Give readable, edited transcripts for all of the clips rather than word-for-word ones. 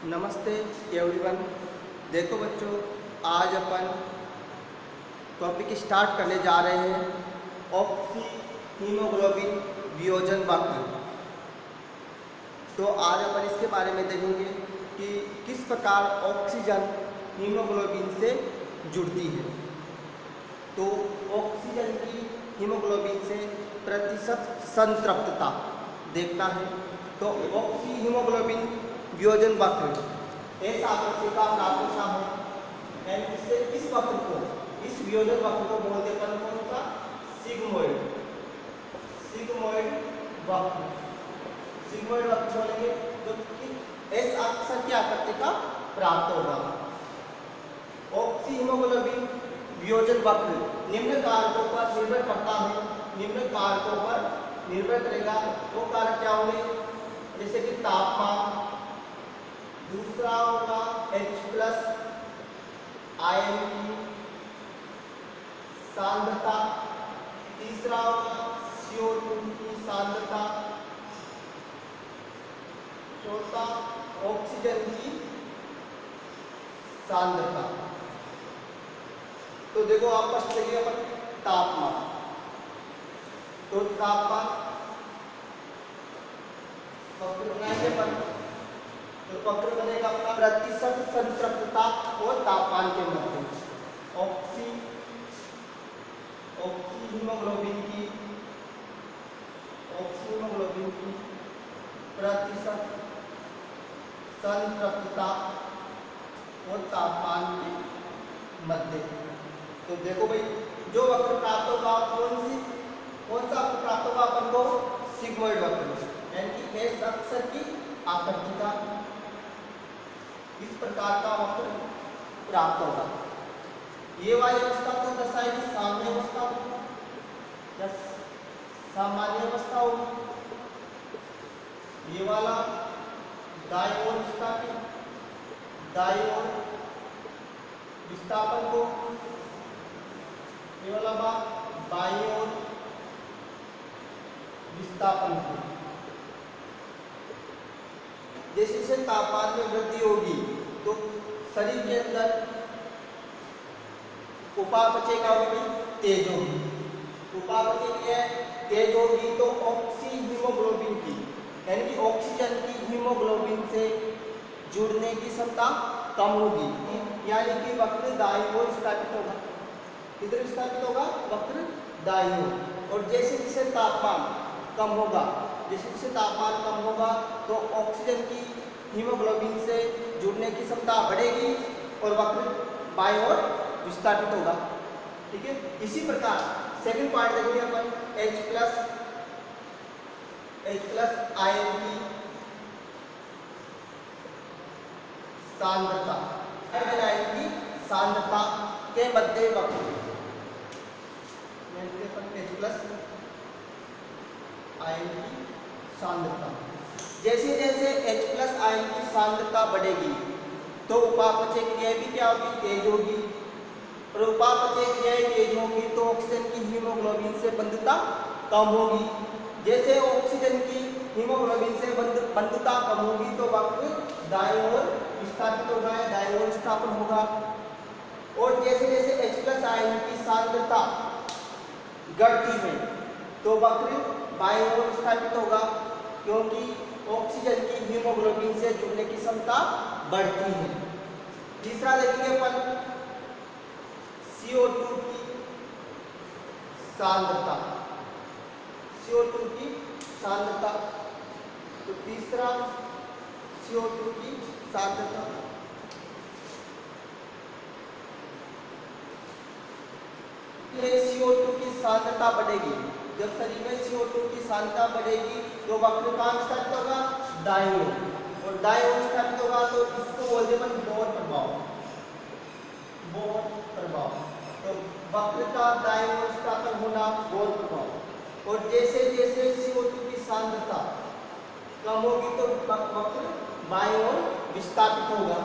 नमस्ते एवरीवन। देखो बच्चों, आज अपन टॉपिक स्टार्ट करने जा रहे हैं ऑक्सी हीमोग्लोबिन वियोजन वक्र। तो आज अपन इसके बारे में देखेंगे कि किस प्रकार ऑक्सीजन हीमोग्लोबिन से जुड़ती है। तो ऑक्सीजन की हीमोग्लोबिन से प्रतिशत संतृप्तता देखना है। तो ऑक्सी हीमोग्लोबिन वियोजन वक्र ऐसा आकृति का प्राप्त है। इससे इस वक्र को, इस वियोजन वक्र को बोलते हैं कौन सा? सिग्मोइड वक्र। सिग्मोइड वक्र बोलेंगे जो कि एस अक्षर की आकृति का प्राप्त होगा। ऑक्सी हीमोग्लोबिन वियोजन वक्र निम्न कारकों पर निर्भर करता है। निम्न कारकों पर निर्भर करेगा। वो कारक क्या होंगे? जैसे कि तापमान, दूसरा होगा H+ आयन की सांद्रता, तीसरा होगा CO2 की सांद्रता, चौथा ऑक्सीजन की सांद्रता। तो देखो आप फर्स्ट देखिए अपन तापमान। तो तापमान वक्र बनाएंगे अपन। तो वक्र बनेगा अपना प्रतिशत संतृप्तता और तापमान के मध्य। ऑक्सी हीमोग्लोबिन की प्रतिशत संतृप्तता और तापमान के मध्य। तो देखो भाई, जो वक्र प्राप्त होगा कौन सा वक्र प्राप्त होगा अपन को? सिग्मोइड वक्र, यानी कि एस अक्षर की आकृति का इस प्रकार का वक्र प्राप्त होगा। ये वाली अवस्था तो दर्शाएगी सामान्य अवस्था या सामान्य अवस्था होगी। ये वाला दाईं ओर विस्थापन को, ये वाला बाईं ओर विस्थापन को। जैसे जैसे तापमान में वृद्धि होगी तो शरीर के अंदर उपापचय क्या होगी? तेज होगी। उपापचय क्या है? तेज होगी। तो ऑक्सी हीमोग्लोबिन की, यानी कि ऑक्सीजन की हीमोग्लोबिन से जुड़ने की क्षमता कम होगी, यानी कि वक्र दाईं ओर विस्थापित होगा। किधर विस्थापित होगा? वक्र दाईं ओर। और जैसे जैसे तापमान कम होगा, तो ऑक्सीजन की हीमोग्लोबिन से जुड़ने की क्षमता बढ़ेगी और वक्र बाईं ओर विस्थापित होगा। ठीक है। इसी प्रकार सेकंड पार्ट देखेंगे अपन H+ आयन की सांद्रता, आयन की सांद्रता के मध्य वक्र। H+ आयन की सांद्रता, जैसे जैसे H+ आयन की सांद्रता बढ़ेगी तो उपापचय क्रिया भी क्या होगी? तेज होगी। और उपापचय क्रियाएं तेज होगी तो ऑक्सीजन की हीमोग्लोबिन से बंधुता कम होगी। जैसे ऑक्सीजन की हीमोग्लोबिन से बंधुता कम होगी तो वक्र दाईं ओर विस्थापित होगा, दाईं ओर विस्थापन होगा। और जैसे जैसे H+ आयन की सांद्रता घटती है तो वक्र बाईं ओर विस्थापित होगा, क्योंकि ऑक्सीजन की हीमोग्लोबिन से जुड़ने की क्षमता बढ़ती है। तीसरा देखेंगे अपन CO2 की सांद्रता। CO2 की सांद्रता, तो तीसरा CO2 की सांद्रता। CO2 की सांद्रता बढ़ेगी। जब शरीर में CO2 की सांद्रता बढ़ेगी तो वक्र कहाँ विस्थापित होगा? दाईं ओर। और दाईं ओर विस्थापित होगा तो इसको बोलते हैं बोहर प्रभाव। तो वक्र का दाईं ओर विस्थापन होना बोहर प्रभाव। और जैसे जैसे CO2 की सांद्रता कम होगी तो वक्र बाईं ओर विस्थापित होगा।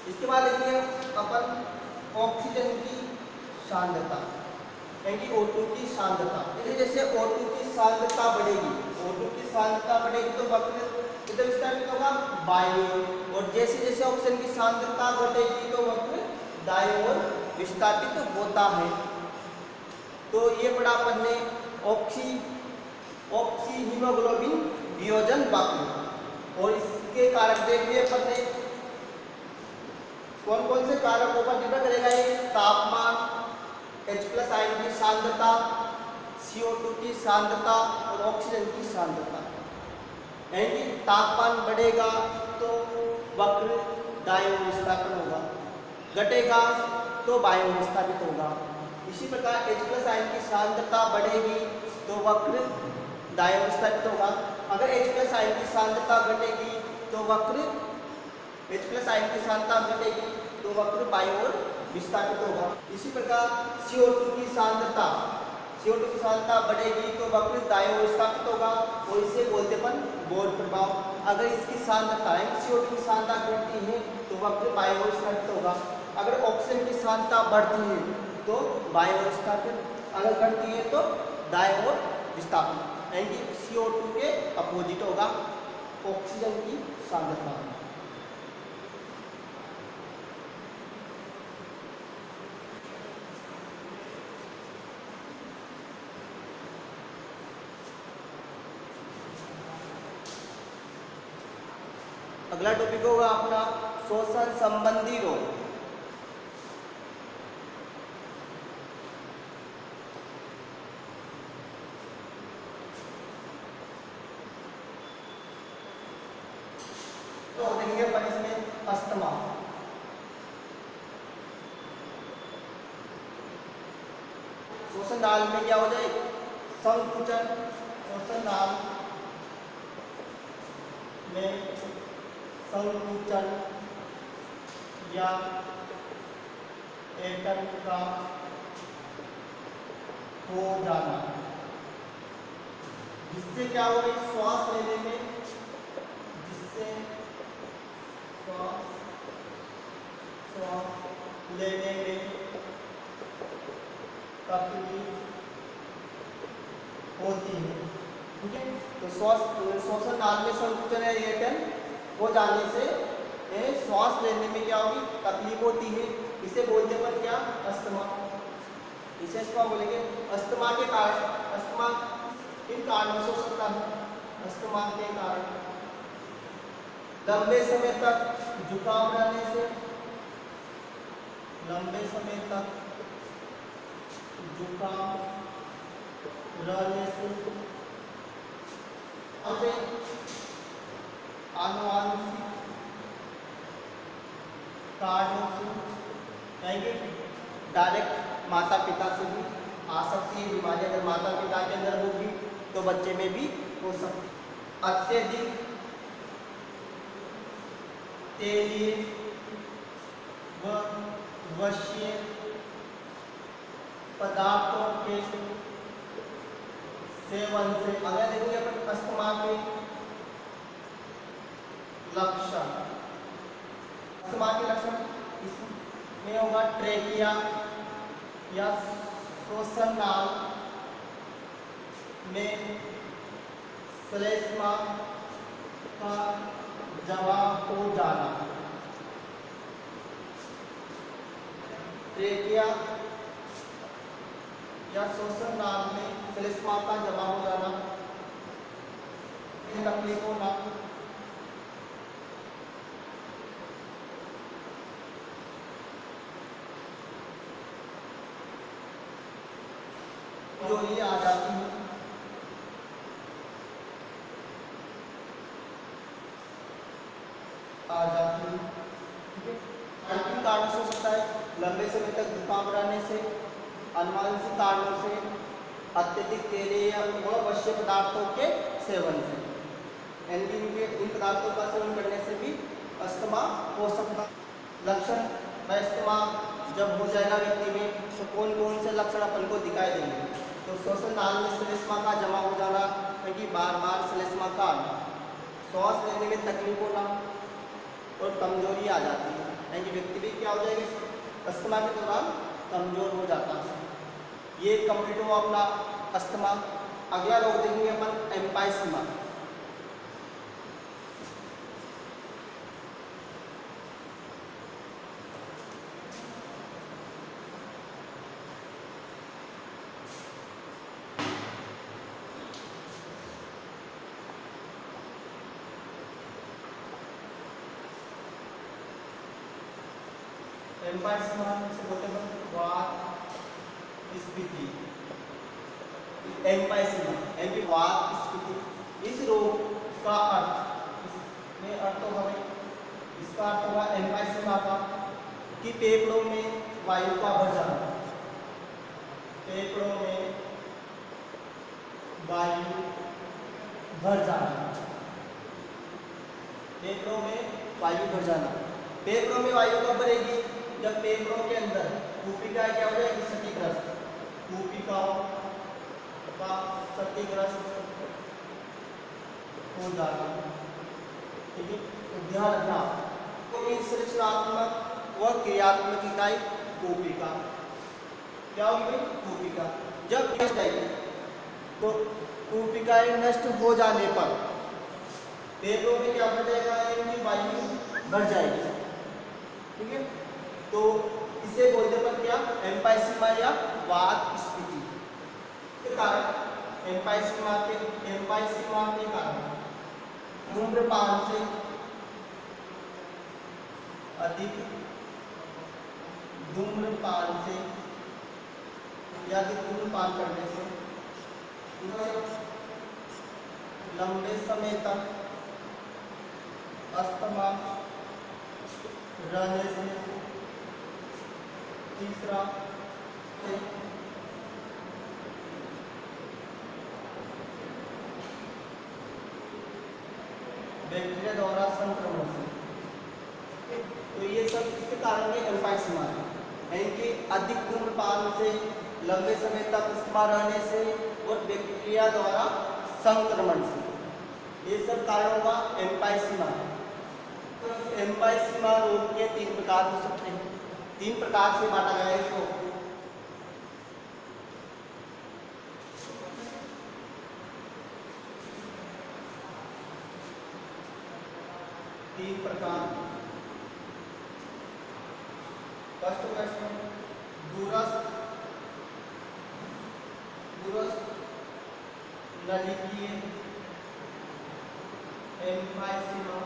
इसके बाद देखिए अपन ऑक्सीजन की सांद्रता, यानी कि O2 की सांद्रता। जैसे जैसे O2 की सांद्रता बढ़ेगी तो वक्र इधर विस्थापित होगा बाईं ओर, और जैसे जैसे ऑक्सीजन की सांद्रता घटेगी तो वक्र दाईं ओर विस्थापित होता है। तो ये पढ़ा अपन ने ऑक्सी हीमोग्लोबिन वियोजन वक्र। और इसके कारक देख लिए अपन ने कौन कौन से कारकों पर निर्भर करेगा। ये तापमान, H+ आयन की सांद्रता, CO2 की सांद्रता और ऑक्सीजन की सांद्रता। यानी तापमान बढ़ेगा तो वक्र दाईं ओर विस्थापित होगा, घटेगा तो बाईं ओर विस्थापित होगा। इसी प्रकार H+ आयन की सांद्रता बढ़ेगी तो वक्र दाईं ओर विस्थापित होगा। अगर H+ आयन की सांद्रता घटेगी तो वक्र H+ आयन की सांद्रता घटेगी तो वक्र बाईं ओर विस्थापित होगा। इसी प्रकार CO2 की सांद्रता बढ़ेगी तो वक्र दाईं ओर विस्थापित होगा, और इसे बोलते अपन बोर प्रभाव। अगर इसकी सांद्रता CO2 की सांद्रता घटती है तो वक्र बाईं ओर विस्थापित होगा। अगर ऑक्सीजन की सांद्रता बढ़ती है तो बाईं ओर विस्थापित, अगर घटती है तो दाईं ओर विस्थापित। यानी कि CO2 के अपोजिट होगा ऑक्सीजन की सांद्रता। अगला टॉपिक होगा अपना श्वसन संबंधी रोग। तो देखेंगे अपन इसमें अस्थमा। श्वसन नाल में क्या हो जाए, संकुचन। श्वसन नाल में संकुचन या एटम का हो जाना, जिससे क्या हो रही श्वास लेने में, लेने में तकलीफ होती है। ठीक है, तो श्वसन नाल में संकुचन या एटम हो जाने से श्वास लेने में क्या होगी, तकलीफ होती है। इसे बोलते हैं क्या, अस्थमा। इसे अस्थमा बोलेंगे। अस्थमा के कारण, अस्थमा किन कारणों से हो सकता है, अस्थमा के कारण लंबे समय तक जुकाम रहने से, लंबे समय तक जुकाम रहने से, आनुवांशिक कारणों से, यानी डायरेक्ट माता पिता से भी आ सकती है बीमारी। अगर माता पिता के अंदर होगी तो बच्चे में भी हो सकती है। अत्यधिक तेलीय व वश्य पदार्थों के सेवन से, अगर देखिए अपन अस्थमा के लक्षण, अस्थमा के लक्षण इसमें होगा ट्रेकिया या श्वसन नाल में श्लेष्मा का जमा हो जाना। ट्रेकिया या श्वसन नाल में श्लेष्मा का जमा हो जाना, तकलीफ होना, जो ये आ जाती है, ठीक है। किन कारणों से हो सकता है, लंबे समय तक जुकाम रहने से, अनुवांशिक कारणों से, अत्यधिक तेलीय व वश्य पदार्थों के सेवन से। इन पदार्थों का सेवन करने से भी अस्थमा हो सकता। लक्षण अस्थमा जब हो जाएगा व्यक्ति में तो कौन कौन से लक्षण अपन को दिखाई देंगे। तो श्वसन नाल में श्लेष्मा का जमा हो जाना, क्योंकि बार बार श्लेष्मा का आना, श्वास लेने में तकलीफ होना और कमजोरी आ जाती है, यानी व्यक्ति भी क्या हो जाएगी, अस्थमा के दौरान कमजोर हो जाता है। ये कंप्लीट हुआ अपना अस्थमा। अगला रोग देखेंगे अपन एम्पाइसीमा। एम्फाइसीमा से बोलते हैं वात स्फीति। एम्फाइसीमा यानी वात स्फीति। इस रोग का इसमें अर्थ होगा भाई, इसका अर्थ होगा एम्फाइसीमा का कि फेफड़ों में वायु का भर जाना, फेफड़ों में वायु भर जाना, फेफड़ों में वायु भर जाना। फेफड़ों में वायु कब भरेगी? जब फेफड़ों के अंदर कूपिका क्या हो जाएगी? क्षतिग्रस्त, कूपिकाओं का क्षतिग्रस्त हो जाना। ठीक है, तो ध्यान रखना। तो संरचनात्मक व क्रियात्मक इकाई कूपिका क्या होगी भाई? कूपिका। जब नष्ट आएगी तो कूपिकाएं नष्ट हो जाने पर फेफड़ों में क्या बढ़ जाएगा? इनकी वायु बढ़ जाएगी। ठीक है, तो इसे बोलते पर क्या? एम्फाइसीमा या वात स्फीति के कारण, एम्फाइसीमा के कारण धूम्रपान से अधिक, धूम्रपान से या धूम्रपान करने से लंबे समय तक अस्थमा रहने से, तीसरा बैक्टीरिया द्वारा संक्रमण से। तो ये सब इसके कारण है एम्फाइसीमा, यानी कि अधिक धूम्रपान से, लंबे समय तक अस्थमा रहने से और बैक्टीरिया द्वारा संक्रमण से, ये सब कारण होगा एम्फाइसीमा। तो एम्फाइसीमा रोग के 3 प्रकार हो सकते हैं, 3 प्रकार से बांटा गया है इसको। 3 प्रकार। फर्स्ट क्वेश्चन, दूरस्थ नलिकीय एम्फाइसीमा,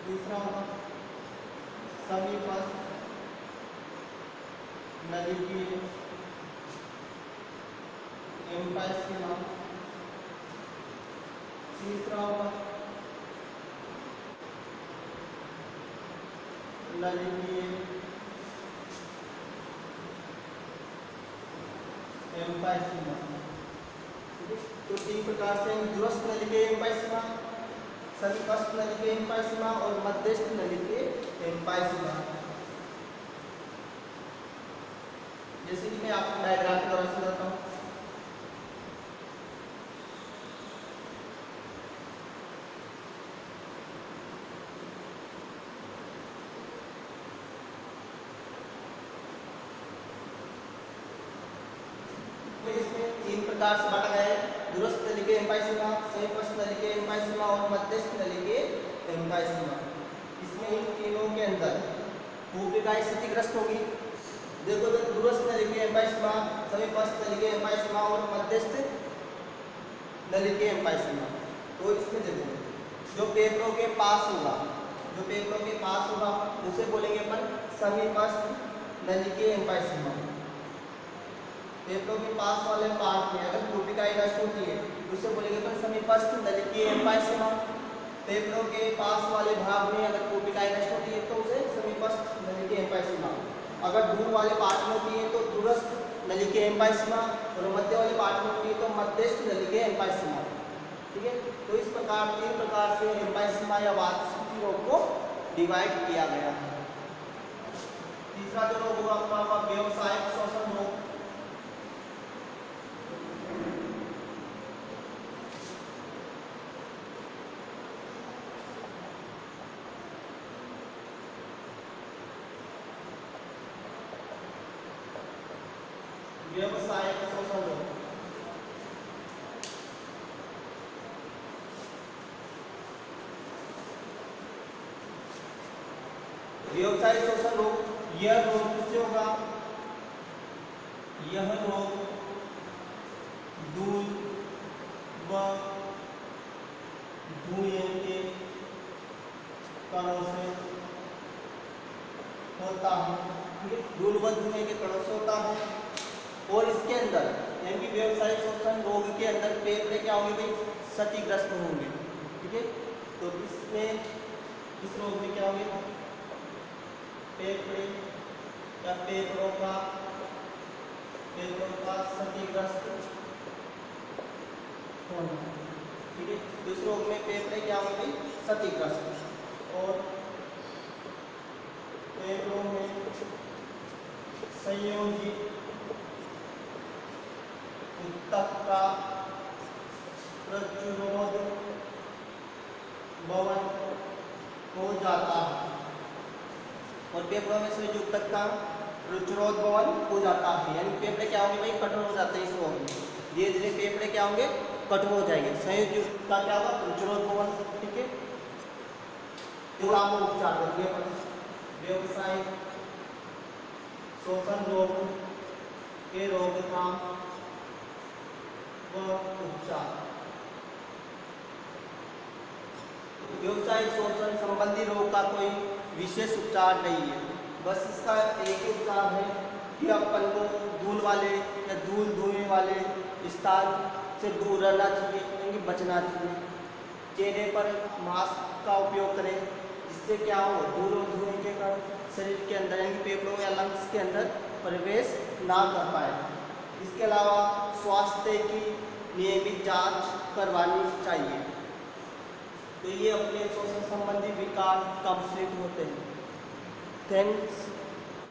दूसरा होगा समीपस्थ नलिकीय एम्फाइसीमा, तीसरा होगा नलिकीय एम्फाइसीमा। तो 3 प्रकार से दूरस्थ नलिकीय एम्फाइसीमा, समीपस्थ नलिकीय एम्फाइसीमा और मध्यस्थ नलिकीय एम्फाइसीमा। जैसे कि मैं आपको डायग्राम के द्वारा समझाता हूँ। इसमें 3 प्रकार से बांटा गया है, दूरस्थ नलिकीय एम्फाइसीमा, समीपस्थ नलिकीय एम्फाइसीमा और मध्यस्थ नलिकीय एम्फाइसीमा। इसमें इन तीनों के अंदर कूपिकाएं क्षतिग्रस्त होगी। देखो तो दूरस्थ नलिकीय एम्फाइसीमा, समीपस्थ नलिकीय एम्फाइसीमा और मध्यस्थ नलिकीय एम्फाइसीमा। तो इसमें देखो जो फेफड़ों के पास होगा, जो फेफड़ों के पास होगा उसे बोलेंगे अपन समीपस्थ नलिकीय एम्फाइसीमा। फेफड़ों के पास वाले पार्ट में अगर कूपिकाएं नष्ट होती है उसे बोलेंगे अपन समीपस्थ नलिकीय एम्फाइसीमा। फेफड़ों के पास वाले भाग में अगर कूपिकाएं नष्ट होती है तो उसे समीपस्थ नलिकीय एम्फाइसीमा। अगर दूर वाले पार्ट में होती है तो दूरस्थ नलिकीय एम्फाइसीमा और मध्य वाले पार्ट में होती है तो मध्यस्थ नलिकीय एम्फाइसीमा। ठीक है, तो इस प्रकार 3 प्रकार से एम्फाइसीमा या वात स्फीति रोग को डिवाइड किया गया है। तीसरा जो रोग होगा आपका व्यावसायिक श्वसन रोग। व्यावसायिक शोषण रोग। व्यावसायिक शोषण रोग, यह रोग किससे होगा? यह रोग दूध व धुएं के कणों से होता है, ठीक है, धूल व धुएं के कणों से होता है। और इसके अंदर यानी कि व्यावसायिक शोषण रोग के अंदर फेफड़े क्या होंगे भाई, क्षतिग्रस्त होंगे, ठीक है। तो इसमें इस रोग में क्या होंगे, फेफड़े या फेफड़ों का क्षतिग्रस्त होना, ठीक है। दूसरे रोग में फेफड़े क्या होंगे भाई, क्षतिग्रस्त, और फेफड़ों में संयोजित उत्तक का प्रतिरोध भवन हो जाता है, और फेफड़ों में से उत्तक का प्रतिरोध भवन हो जाता है, यानी फेफड़े क्या होंगे भाई, कठोर हो जाते हैं इस रोग में। धीरे धीरे फेफड़े क्या होंगे, कठोर हो जाएंगे। संयुक्त का क्या होगा, प्रतिरोध भवन, ठीक है। उपचार करेंगे अपन व्यवसायिक शोषण रोग के रोकथाम व उपचार। व्यवसायिक शोषण संबंधी रोग का कोई विशेष उपचार नहीं है, बस इसका एक ही उपचार है कि अपन को धूल वाले या धूल धुएं वाले स्थान से दूर रहना चाहिए, यानी बचना चाहिए। चेहरे पर मास्क का उपयोग करें, जिससे क्या हो, धूल और धुएं के कारण शरीर के अंदर यानी फेफड़ों या लंग्स के अंदर प्रवेश ना कर पाए। इसके अलावा स्वास्थ्य की नियमित जांच करवानी चाहिए। तो ये अपने शोषण संबंधी विकार कंप्लीट होते हैं। थैंक्स।